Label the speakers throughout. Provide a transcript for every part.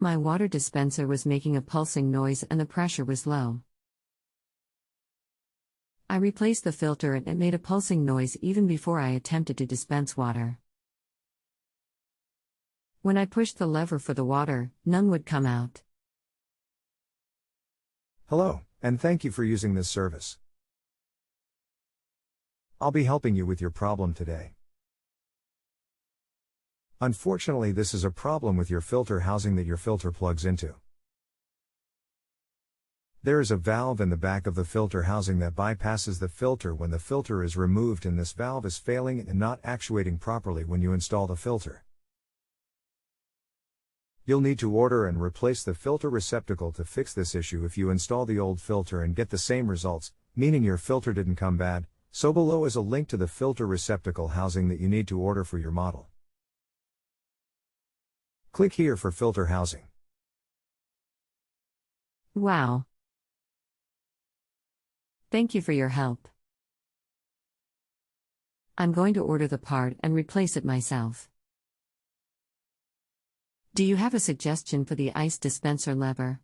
Speaker 1: My water dispenser was making a pulsing noise and the pressure was low. I replaced the filter and it made a pulsing noise even before I attempted to dispense water. When I pushed the lever for the water, none would come out.
Speaker 2: Hello, and thank you for using this service. I'll be helping you with your problem today. Unfortunately, this is a problem with your filter housing that your filter plugs into. There is a valve in the back of the filter housing that bypasses the filter when the filter is removed, and this valve is failing and not actuating properly when you install the filter. You'll need to order and replace the filter receptacle to fix this issue if you install the old filter and get the same results, meaning your filter didn't come bad. So below is a link to the filter receptacle housing that you need to order for your model. Click here for filter housing.
Speaker 1: Wow. Thank you for your help. I'm going to order the part and replace it myself. Do you have a suggestion for the ice dispenser lever?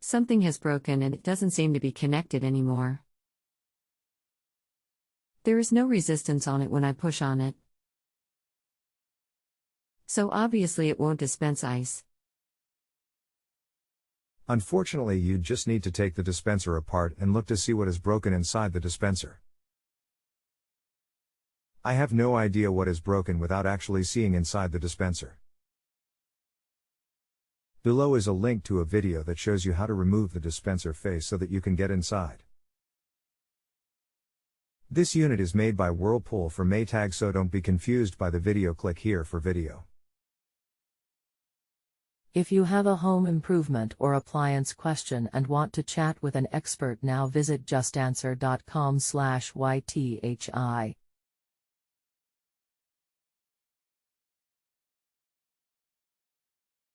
Speaker 1: Something has broken and it doesn't seem to be connected anymore. There is no resistance on it when I push on it. So obviously it won't dispense ice.
Speaker 2: Unfortunately, you just need to take the dispenser apart and look to see what is broken inside the dispenser. I have no idea what is broken without actually seeing inside the dispenser. Below is a link to a video that shows you how to remove the dispenser face so that you can get inside. This unit is made by Whirlpool for Maytag, so don't be confused by the video. Click here for video.
Speaker 3: If you have a home improvement or appliance question and want to chat with an expert, now visit JustAnswer.com/YTHI.